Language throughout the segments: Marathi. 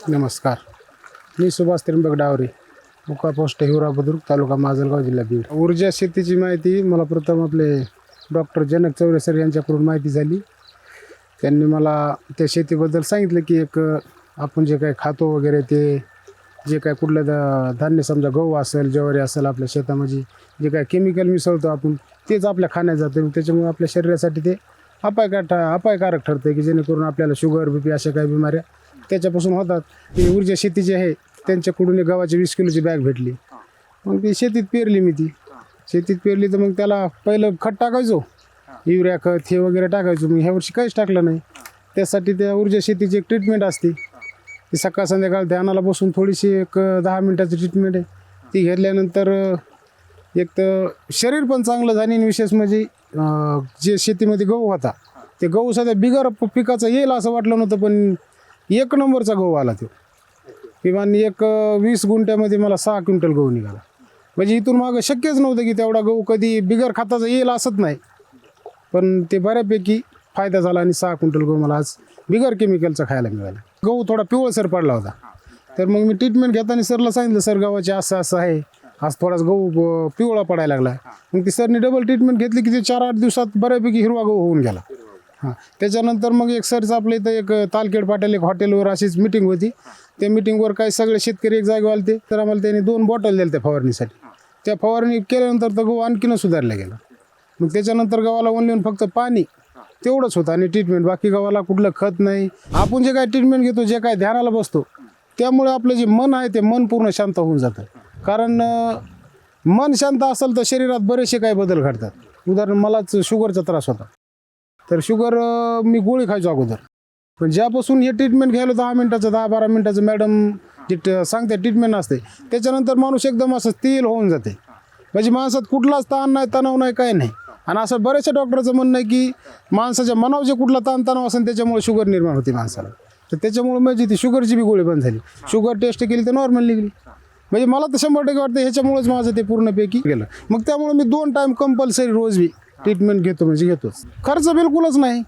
नमस्कार. मी सुभाष त्र्यंबक डावरे, मुक्का पोस्ट हिवरा बुद्रुक, तालुका माजलगाव, जिल्हा बीड. ऊर्जा शेतीची माहिती मला प्रथम आपले डॉक्टर जनक चौरे सर यांच्याकडून माहिती झाली. त्यांनी मला त्या शेतीबद्दल सांगितलं की एक आपण जे काही खातो वगैरे ते जे काय कुठलं धान्य समजा गहू असेल, ज्वारी असेल, आपल्या शेतामध्ये जे काय केमिकल मिसळतो आपण तेच आपल्या खाण्यात जातं. त्याच्यामुळे आपल्या शरीरासाठी ते अपायकारक ठरतं की जेणेकरून आपल्याला शुगर BP अशा काही बिमाऱ्या त्याच्यापासून होतात. ती ऊर्जा शेती जी आहे त्यांच्याकडून एक गव्हाची 20 किलोची बॅग भेटली. मग ती शेतीत पेरली. मी ती शेतीत पेरली तर मग त्याला पहिलं खत टाकायचो, युरिया खत हे वगैरे टाकायचो. मग ह्या वर्षी काहीच टाकलं नाही. त्यासाठी त्या ऊर्जा शेतीची एक ट्रीटमेंट असते, ती सकाळ संध्याकाळ ध्यानाला बसून थोडीशी एक 10 मिनिटाची ट्रीटमेंट आहे. ती घेतल्यानंतर एक तर शरीर पण चांगलं झालं आणि विशेष म्हणजे जे शेतीमध्ये गहू होता ते गहू सध्या बिगर पिकाचं येईल असं वाटलं नव्हतं, पण 1 नंबरचा गहू आला तो. किमान 20 गुंठ्यामध्ये मला 6 क्विंटल गहू निघाला. म्हणजे इथून मागं शक्यच नव्हतं की तेवढा गहू कधी बिगर खताचा येईल असत नाही, पण ते बऱ्यापैकी फायदा झाला आणि 6 क्विंटल गहू मला आज बिगर केमिकलचा खायला मिळाला. गहू थोडा पिवळसर पडला होता, तर मग मी ट्रीटमेंट घेताना सरला सांगितलं, सर गव्हाचे असं असं आहे, आज थोडाच गहू पिवळा पडायला लागला. मग ती सरनी डबल ट्रीटमेंट घेतली की ते 4-8 दिवसात बऱ्यापैकी हिरवा गहू होऊन गेला. हां, त्याच्यानंतर मग एक सरचं आपल्या इथं एक तालखेड पाटील एक हॉटेलवर अशीच मिटिंग होती. त्या मिटिंगवर काही सगळे शेतकरी एक जागेवर आले. तर आम्हाला त्यांनी 2 बॉटल दिल्या त्या फवारणीसाठी. त्या फवारणी केल्यानंतर तर गहू आणखीनच सुधारला गेला. मग त्याच्यानंतर गव्हाला ओनली फक्त पाणी तेवढंच होतं आणि ट्रीटमेंट, बाकी गव्हाला कुठलं खत नाही. आपण जे काय ट्रीटमेंट घेतो, जे काय ध्यानाला बसतो, त्यामुळे आपलं जे मन आहे ते मन पूर्ण शांत होऊन जातं. कारण मन शांत असेल तर शरीरात बरेचसे काही बदल घडतात. उदाहरण मलाच शुगरचा त्रास होता, तर शुगर मी गोळी खायचो अगोदर, पण ज्यापासून हे ट्रीटमेंट घ्यायला 10 मिनिटाचं 10-12 मिनिटाचं मॅडम जे सांगते ट्रीटमेंट असते, त्याच्यानंतर माणूस एकदम असं स्थिर होऊन जाते. म्हणजे माणसात कुठलाच ताण नाही, तणाव नाही, काही नाही. आणि असं बऱ्याचशा डॉक्टरचं म्हणणं आहे की माणसाच्या मनावर जे कुठला ताणतणाव असेल त्याच्यामुळे शुगर निर्माण होते माणसाला. तर त्याच्यामुळे माझी ती शुगरची बी गोळी बंद झाली. शुगर टेस्ट केली तर नॉर्मल निघली. म्हणजे मला तर 100% वाटतं ह्याच्यामुळेच माझं ते पूर्णपैकी गेलं. मग त्यामुळे मी 2 टाईम कंपल्सरी रोज बी ट्रीटमेंट घेतो, म्हणजे घेतोच. खर्च बिलकुलच नाही.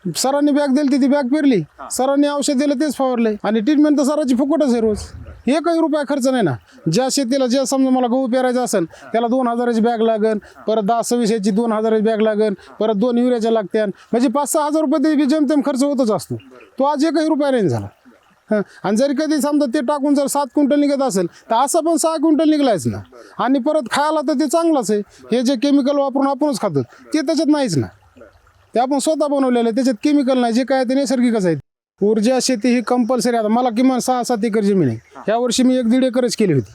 सरांनी बॅग दिली ती बॅग पेरली, सरांनी औषध दिलं तेच फवारलंय, आणि ट्रीटमेंट तर सरांची फुकटच आहे रोज. 1 रुपया खर्च नाही ना. ज्या शेतीला जे समजा मला गहू पेरायचा असेल त्याला 2000ची बॅग लागेल, परत 10-26ची 2000ची बॅग लागेल, परत 2 युरियाच्या लागत्यान, म्हणजे 5-6 हजार रुपये ते जेमतेम खर्च होतच असतो. तो आज 1 रुपया नाही झाला. हां, आणि जरी कधी समजा ते टाकून जर 7 क्विंटल निघत असेल तर असं पण 6 क्विंटल निघलायच ना. आणि परत खायला तर ते चांगलंच आहे. हे जे केमिकल वापरून आपणच खातो ते त्याच्यात नाहीच ना. ते आपण स्वतः बनवलेलं आहे, त्याच्यात केमिकल नाही, जे काय ते नैसर्गिकच आहे. ऊर्जा शेती ही कंपल्सरी. आता मला किमान 6-7 एकर जमीन आहे. ह्या वर्षी मी 1-1.5 एकरच केली होती.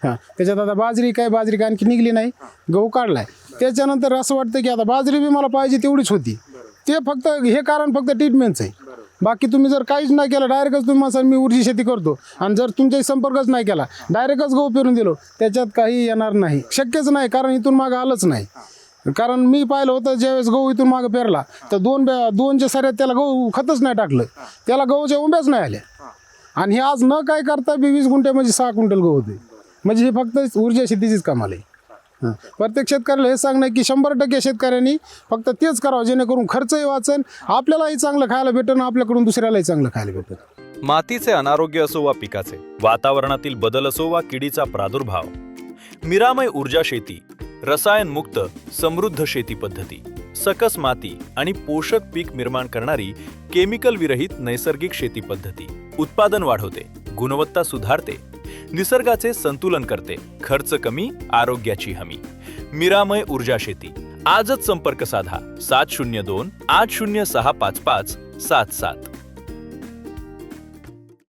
हां, त्याच्यात आता बाजरी काय आणखी निघली नाही, गहू काढलाय. त्याच्यानंतर असं वाटतं की आता बाजरी बी मला पाहिजे तेवढीच होती. ते फक्त हे कारण फक्त ट्रीटमेंटचं आहे. बाकी तुम्ही जर काहीच नाही केलं, डायरेक्टच तुम्ही माझा मी ऊर्जा शेती करतो आणि जर तुमच्याही संपर्कच नाही केला, डायरेक्टच गहू पेरून दिलो, त्याच्यात काही येणार नाही, शक्यच नाही. कारण इथून मागं आलंच नाही. कारण मी पाहिलं होतं ज्यावेळेस गहू इथून मागं पेरला तर 2च्या साऱ्यात त्याला गहू खतच नाही टाकलं, त्याला गहूच्या उंब्याच नाही आल्या. आणि हे आज न काय करता 20 गुंठ्यामध्ये 6 क्विंटल गहू होते. म्हणजे हे फक्त ऊर्जा शेतीचीच कमाल आहे. हां, प्रत्येक शेतकऱ्याला हे सांगणं की 100% शेतकऱ्यांनी फक्त तेच करावं, जेणेकरून खर्चही वाचेल, आपल्यालाही चांगलं खायला भेटेल, आपल्याकडून दुसऱ्यालाही चांगलं खायला भेटेल. मातीचे अनारोग्य असो वा पिकाचे, वातावरणातील बदल असो वा किडीचा प्रादुर्भाव, मिरामय ऊर्जा शेती रसायनमुक्त समृद्ध शेती पद्धती, सकस माती आणि पोषक पीक निर्माण करणारी केमिकल विरहित नैसर्गिक शेती पद्धती उत्पादन वाढवते, गुणवत्ता सुधारते, निसर्गाचे संतुलन करते, खर्च कमी, आरोग्याची हमी. मिरामय ऊर्जा शेती. आजच संपर्क साधा 702-8065577.